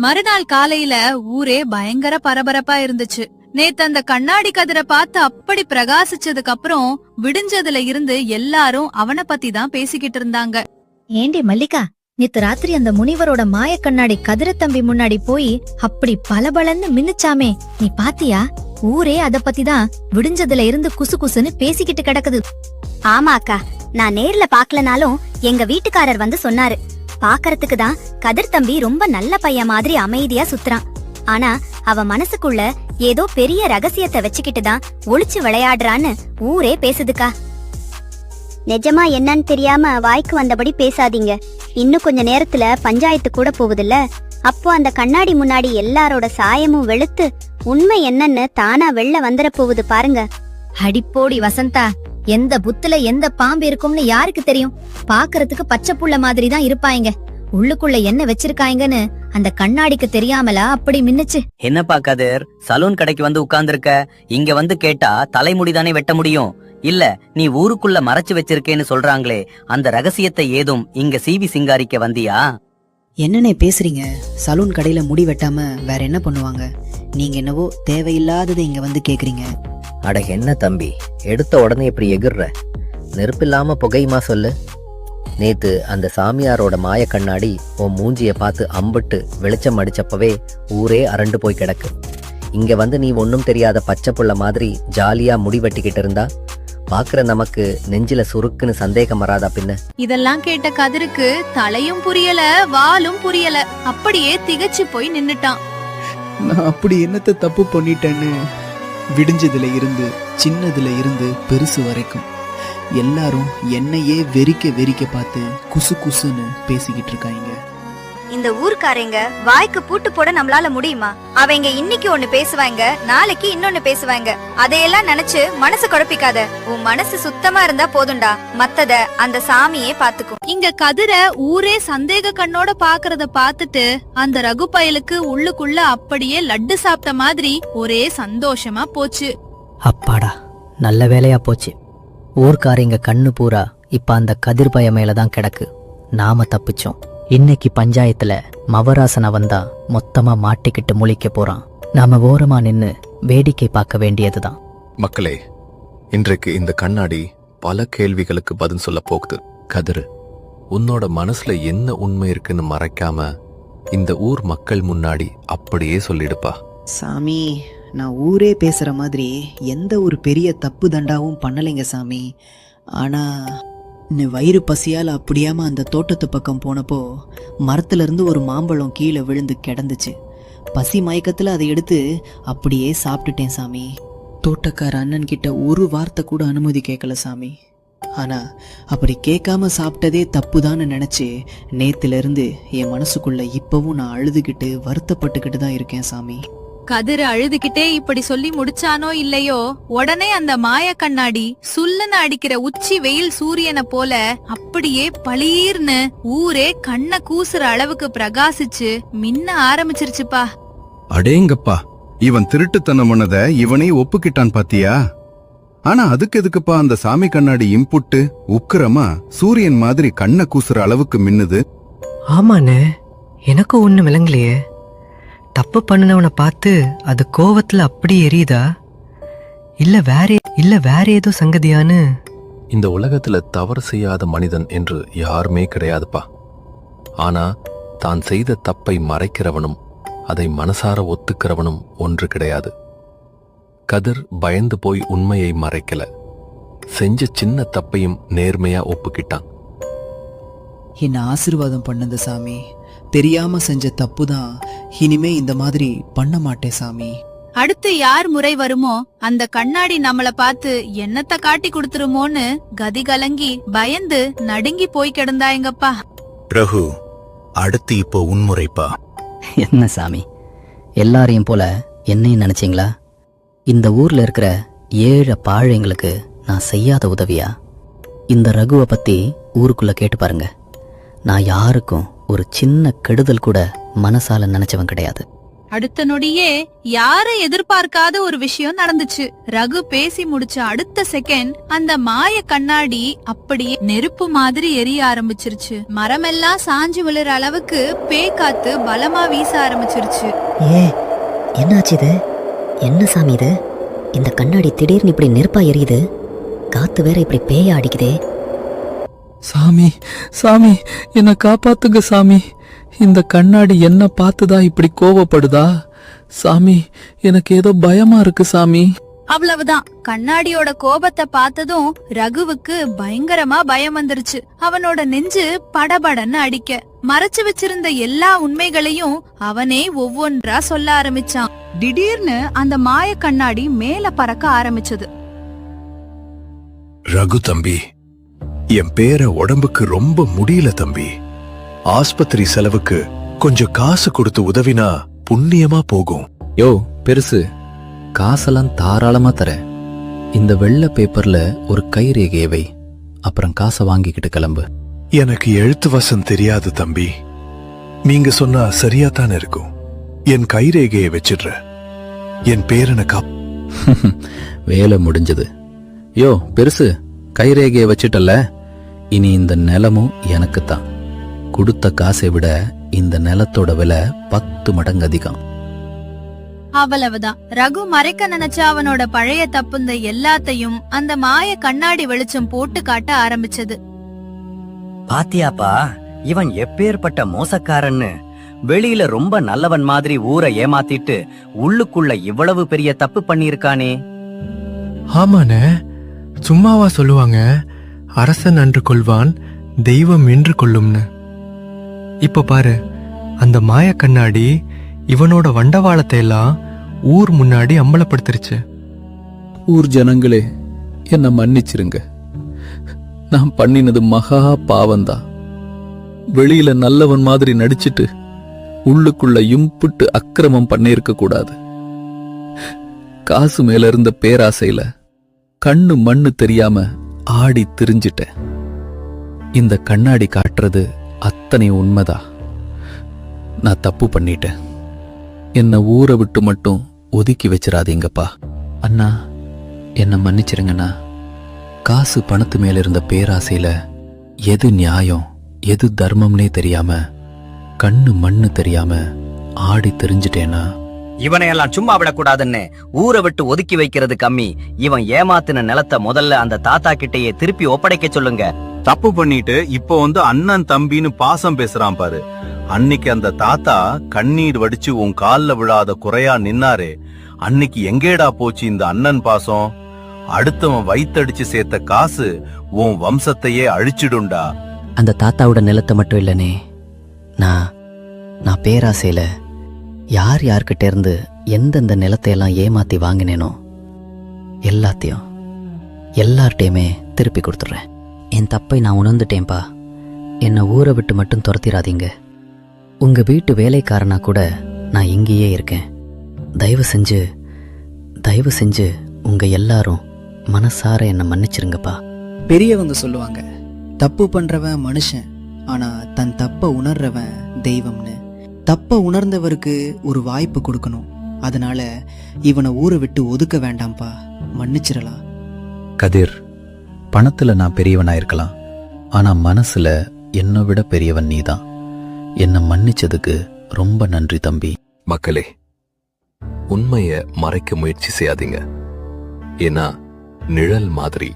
மறுநாள் காலையில ஊரே பயங்கர பரபரப்பா இருந்துச்சு. நேத்து அந்த கண்ணாடி கதிரை பார்த்து அப்படி பிரகாசிச்சதுக்கு அப்புறம் விடிஞ்சதுல இருந்து எல்லாரும் அவனை பத்தி தான் பேசிக்கிட்டு இருந்தாங்க. ஏண்டி மல்லிகா, நேத்து ராத்திரி அந்த முனிவரோட மாய கண்ணாடி கதிரத்தம்பி முன்னாடி போய் அப்படி பளபளன்னு மின்னுச்சாமே, நீ பாத்தியா? ஊரே அத பத்தி தான் விடிஞ்சதுல இருந்து குசு குசுன்னு பேசிக்கிட்டு கிடக்குது. ஆமா அக்கா, நான் நேர்ல பாக்கலனாலும் எங்க வீட்டுக்காரர் வந்து சொன்னாரு. பாக்கறதுக்கு தான் கதிர் தம்பி ரொம்ப நல்ல பையன் மாதிரி அமைதியா சுத்துறான். ஆனா அவ மனசுக்குள்ள ஏதோ பெரிய ரகசியத்தை வச்சுக்கிட்டு தான் ஒளிச்சு விளையாடுறான்னு ஊரே பேசுதுக்கா. நிஜமா என்னன்னு தெரியாம வாய்க்கு வந்தபடி பேசாதீங்க. இன்னும் கொஞ்ச நேரத்துல பஞ்சாயத்து கூட போகுதுல்ல. அப்போ அந்த கண்ணாடி முன்னாடி எல்லாரோட சாயமும் வெளுத்து உண்மை என்னன்னு தானா வெளில வந்துட போகுது பாருங்க. அடிப்போடி வசந்தா, எந்த புத்துல எந்த பாம்பு இருக்கும்னு யாருக்கு தெரியும்? பாக்குறதுக்கு பச்சை புள்ள மாதிரி தான் இருப்பாங்க. உள்ளுக்குள்ள என்ன வச்சிருக்காங்கன்னு அந்த கண்ணாடிக்கு தெரியாமலா அப்படி மின்னுச்சு. என்னப்பா கதிர், சலூன் கடைக்கு வந்து உட்கார்ந்துருக்க? இங்க வந்து கேட்டா தலைமுடிதானே வெட்ட முடியும். இல்ல நீ ஊருக்குள்ள மறைச்சு வச்சிருக்கேன்னு சொல்றாங்களே, அந்த ரகசியத்தை ஏதும் இங்க சீவி சிங்காரிக்க வந்தியா? என்னண்ணே பேசுறீங்க? சலூன் கடையில முடி வெட்டாம வேற என்ன பண்ணுவாங்க? நீங்க என்னவோ தேவையில்லாததை இங்க வந்து கேக்குறீங்க. அட என்ன தம்பி, எடுத்த உடனே இப்படி எகிர்ற? நெருப்பில்லாம புகையுமா சொல்லு. நேத்து அந்த சாமியாரோட மாய கண்ணாடி உன் மூஞ்சிய பார்த்து அம்பிட்டு வெளிச்சம் அடிச்சப்பவே ஊரே அரண்டு போய் கிடக்கு. இங்க வந்து நீ ஒன்னும் தெரியாத பச்சை புள்ள மாதிரி ஜாலியா முடி வெட்டிக்கிட்டு இருந்தா பாக்குற நமக்கு நெஞ்சில சுருக்குன்னு சந்தேகம் வராதா பின்ன? இதெல்லாம் கேட்ட கதிருக்கு தலையும் புரியல, வாலும் புரியல. அப்படியே திகச்சு போய் நின்னுட்டான். நான் அப்படி என்னத்தை தப்பு பண்ணிட்டேன்னு விடிஞ்சதுல இருந்து சின்னதுல இருந்து பெருசு வரைக்கும் எல்லாரும் என்னையே வெறிக்க பார்த்து குசு குசுன்னு பேசிக்கிட்டு இருக்காங்க. இந்த ஊர்க்காரங்க வாய்க்கு பூட்டு போட நம்மளால முடியுமா? அவங்க இன்னைக்கு ஒண்ணு பேசுவாங்க, நாளைக்கு இன்னொன்னு பேசுவாங்க. அதையெல்லாம் நினைச்சு மனசு குழப்பிக்காத. உன் மனசு சுத்தமா இருந்தா போதும்டா, மத்தத அந்த சாமியே பாத்துக்கும். இங்க கதிர ஊரே சந்தேக கண்ணோட பாக்குறத பாத்துட்டு அந்த ரகு பயலுக்கு உள்ளுக்குள்ள அப்படியே லட்டு சாப்பிட்ட மாதிரி ஒரே சந்தோஷமா போச்சு. அப்பாடா, நல்ல வேலையா போச்சு. ஊர்க்காரங்க கண்ணு பூரா இப்ப அந்த கதிர் பய மேலதான் கிடக்கு. நாம தப்பிச்சோம். இன்னைக்கு பஞ்சாயத்துல மவராசன வந்தா மொத்தமா மாட்டிக்கிட்டு முழிக்க போறான். நாம ஓரமா நின்னு வேடிக்கை பார்க்க வேண்டியதுதான். மக்களே, இன்றைக்கு இந்த கண்ணாடி பல கேள்விகளுக்கு பதில் சொல்ல போகுது. கதிரு, உன்னோட மனசுல என்ன உண்மை இருக்குன்னு மறைக்காம இந்த ஊர் மக்கள் முன்னாடி அப்படியே சொல்லிடுப்பா. சாமி, நான் ஊரே பேசுற மாதிரி எந்த ஒரு பெரிய தப்பு தண்டாவும் பண்ணலைங்க சாமி. ஆனா வயிறு பசியால் அப்படியாம அந்த தோட்டத்து பக்கம் போனப்போ மரத்துல இருந்து ஒரு மாம்பழம் கீழே விழுந்து கிடந்துச்சு. பசி மயக்கத்துல அதை எடுத்து அப்படியே சாப்பிட்டுட்டேன் சாமி. தோட்டக்கார அண்ணன் கிட்ட ஒரு வார்த்தை கூட அனுமதி கேட்கல சாமி. ஆனா அப்படி கேட்காம சாப்பிட்டதே தப்புதான்னு நினைச்சு நேத்துல இருந்து என் மனசுக்குள்ள இப்பவும் நான் அழுதுகிட்டு வருத்தப்பட்டுக்கிட்டு தான் இருக்கேன் சாமி. கதிர அழுதுகிட்டே இப்படி சொல்லி முடிச்சானோ இல்லையோ, உடனே அந்த மாய கண்ணாடி சுல்லுன்னு அடிக்கிற உச்சி வெயில் சூரியனை போல அப்படியே பளீர்னு ஊரே கண்ண கூசுற அளவுக்கு பிரகாசிச்சு மின்ன ஆரம்பிச்சிருச்சுப்பா. அடேங்கப்பா, இவன் திருட்டுத்தனம் பண்ணத இவனே ஒப்புக்கிட்டான் பாத்தியா? ஆனா அதுக்கு எதுக்குப்பா அந்த சாமி கண்ணாடி இம்புட்டு உக்கிரமா சூரியன் மாதிரி கண்ண கூசுற அளவுக்கு மின்னுது? ஆமாண்ணே, எனக்கும் ஒண்ணு விளங்கலையே. தப்பு பண்ணினவனை பார்த்து அது கோவத்துல அப்படி எரியுதா, இல்ல வேற ஏதோ சங்கதியான்னு? இந்த உலகத்துல தவறு செய்யாத மனிதன் என்று யாருமே கிடையாதுப்பா. ஆனா தான் செய்த தப்பை மறைக்கிறவனும் அதை மனசார ஒத்துக்கிறவனும் ஒன்று கிடையாது. கதிர் பயந்து போய் உண்மையை மறைக்கல, செஞ்ச சின்ன தப்பையும் நேர்மையா ஒப்புக்கிட்டான். என்ன ஆசீர்வாதம் பண்ணுது சாமி. தெரியாம செஞ்ச தப்பு தான், இனிமே இந்த மாதிரி பண்ண மாட்டேன் சாமி. அடுத்து யார் முறை வருமோ அந்த கண்ணாடி நம்மள பார்த்து என்னத்த காட்டி கொடுத்துருமோன்னு கதி கலங்கி பயந்து நடுங்கி போய் கிடந்தாயங்கப்பா. ரகு, அடுத்து இப்போ உன்முறைப்பா. என்ன சாமி, எல்லாரையும் போல என்னையும் நினைச்சீங்களா? இந்த ஊர்ல இருக்கிற 7 பாழைங்களுக்கு நான் செய்யாத உதவியா? இந்த ரகுவை பத்தி ஊருக்குள்ள கேட்டு பாருங்க. நான் யாருக்கும் ஒரு சின்ன கெடுதல் கூட மனசால நினைச்சவன் கிடையாது. அடுத்த நொடியே யாரும் எதிர்பார்க்காத ஒரு விஷயம் நடந்துச்சு. ரகு பேசி முடிச்ச அடுத்த செகண்ட் அந்த மாய கண்ணாடி அப்படியே நெருப்பு மாதிரி எரிய ஆரம்பிச்சிருச்சு. மரமெல்லாம் சாஞ்சு விழுற அளவுக்கு பேய்காத்து பலமா வீச ஆரம்பிச்சிருச்சு. என்னாச்சு இது? என்ன சாமி இது? இந்த கண்ணாடி திடீர்னு இப்படி நெருப்பா எரியுது, காத்து வேற இப்படி பேயா அடிக்குதே. சாமி சாமி என்ன காப்பாத்துங்க சாமி. இந்த கண்ணாடி என்ன பார்த்துதான் இப்படி கோவப்படுதா? சாமி எனக்கு ஏதோ பயமா இருக்கு சாமி. அவ்வளவுதான். கண்ணாடியோட கோபத்தை பார்த்ததும் ரகுவுக்கு பயங்கரமா பயம் வந்துருச்சு. அவனோட நெஞ்சு படபடன்னு அடிக்க மறைச்சு வச்சிருந்த எல்லா உண்மைகளையும் அவனே ஒவ்வொன்றா சொல்ல ஆரம்பிச்சான். திடீர்னு அந்த மாய கண்ணாடி மேல பறக்க ஆரம்பிச்சது. ரகு தம்பி, என் பேர உடம்புக்கு ரொம்ப முடியல தம்பி. ஆஸ்பத்திரி செலவுக்கு கொஞ்சம் காசு கொடுத்து உதவினா புண்ணியமா போகும். யோ பெருசு, காசெல்லாம் தாராளமா தரேன். இந்த வெள்ளை பேப்பர்ல ஒரு கைரேகையை வை, அப்புறம் காசை வாங்கிக்கிட்டு கிளம்பு. எனக்கு எழுத்து வசம் தெரியாது தம்பி. நீங்க சொன்னா சரியா தானே இருக்கும். என் கைரேகையை வச்சிடுற. என் பேரனை வேலை முடிஞ்சது. யோ பெருசு, கைரேகையை வச்சிட்டல்ல, இனி இந்த நிலமும் எனக்குத்தான். கொடுத்த காசை விட இந்த நிலத்தோட விலை 10 மடங்கு அதிகம். அவ்வளவுதான். ரகு மறைக்க நினைச்ச அவனோட பழைய தப்புந்த எல்லாத்தையும் அந்த மாய கண்ணாடி வெளிச்சம் போட்டு காட்ட ஆரம்பிச்சது. பாத்தியாப்பா, இவன் எப்பேற்பட்ட மோசக்காரன்னு. வெளியில ரொம்ப நல்லவன் மாதிரி ஊரை ஏமாத்திட்டு உள்ளுக்குள்ள இவ்வளவு பெரிய தப்பு பண்ணிருக்கானே. ஆமாண்ணே, சும்மாவா சொல்லுவாங்க அரசன் அன்று கொள்வான் தெய்வம் என்று கொள்ளும்னு. இப்ப பாரு, அந்த மாய கண்ணாடி இவனோட வண்டவாளத்தை எல்லாம் ஊர் முன்னாடி அம்பலப்படுத்திருச்சு. ஊர் ஜனங்களே, என்ன மன்னிச்சிருங்க. நான் பண்ணினது மகா பாவந்தான். வெளியில நல்லவன் மாதிரி நடிச்சிட்டு உள்ளுக்குள்ள இம்புட்டு அக்கிரமம் பண்ணிருக்க கூடாது. காசு மேல இருந்த பேராசையில கண்ணு மண்ணு தெரியாம ஆடி திரிஞ்சிட்டேன். இந்த கண்ணாடி காட்டுறது அத்தனை உண்மைதா. நான் தப்பு பண்ணிட்டேன். என்ன ஊரை விட்டு மட்டும் ஒதுக்கி வச்சிடாதீங்கப்பா. அண்ணா, என்ன மன்னிச்சிருங்கண்ணா. காசு பணத்து மேல இருந்த பேராசையில எது நியாயம் எது தர்மம்னே தெரியாம கண்ணு மண்ணு தெரியாம ஆடி தெரிஞ்சிட்டேனா. இவனையெல்லாம் சும்மா விடக்கூடாதுன்னு ஊரை விட்டு ஒதுக்கி வைக்கிறது கம்மி. இவன் ஏமாத்தின நிலத்தை முதல்ல அந்த தாத்தா கிட்டேயே திருப்பி ஒப்படைக்க சொல்லுங்க. தப்பு பண்ணிட்டு இப்போ அண்ணன் தம்பின்னு பாசம் பேசுறான் பாரு. அன்னைக்கு அந்த தாத்தா கண்ணீர் வடிச்சு உன் கால்ல விழாத குறையா நின்னாரே, அன்னைக்கு எங்கேடா போச்சு இந்த அண்ணன் பாசம்? அடுத்தவன் வயித்தடிச்சு சேர்த்த காசு உன் வம்சத்தையே அழிச்சிடுண்டா. அந்த தாத்தாவோட நிலத்தை மட்டும் இல்லனே, நான் பேராசையில யார் யார்கிட்ட இருந்து எந்தெந்த நிலத்தையெல்லாம் ஏமாத்தி வாங்கினேனோ எல்லாத்தையும் எல்லார்ட்டையுமே திருப்பி கொடுத்துட்றேன். என் தப்பை நான் உணர்ந்துட்டேன்பா. என்னை ஊரை விட்டு மட்டும் துரத்திடாதீங்க. உங்க வீட்டு வேலைக்காரனா கூட நான் இங்கேயே இருக்கேன். தயவு செஞ்சு உங்க எல்லாரும் மனசார என்னை மன்னிச்சிருங்கப்பா. பெரியவங்க சொல்லுவாங்க, தப்பு பண்றவன் மனுஷன், ஆனா தன் தப்ப உணர்றவன் தெய்வம்னு. தப்ப உணர்ந்தவருக்கு ஒரு வாய்ப்பு கொடுக்கணும். அதனால இவனை ஊரை விட்டு ஒதுக்க வேண்டாம்பா, மன்னிச்சிடலாம். கதிர், பணத்துல நான் பெரியவனா இருக்கலாம், ஆனா மனசுல என்னை விட பெரியவன் நீதான். என்னை மன்னிச்சதுக்கு ரொம்ப நன்றி தம்பி. மக்களே, உண்மைய மறைக்க முயற்சி செய்யாதீங்க. ஏன்னா நிழல் மாதிரி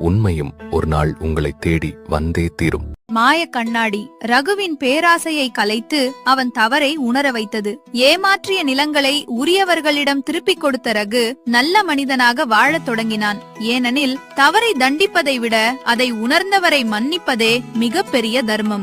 உண்மையும் ஒரு நாள் உங்களை தேடி வந்தே தீரும். மாய கண்ணாடி ரகுவின் பேராசையை கலைத்து அவன் தவறை உணர வைத்தது. ஏமாற்றிய நிலங்களை உரியவர்களிடம் திருப்பிக் கொடுத்த ரகு நல்ல மனிதனாக வாழத் தொடங்கினான். ஏனெனில் தவறை தண்டிப்பதை விட அதை உணர்ந்தவரை மன்னிப்பதே மிகப்பெரிய தர்மம்.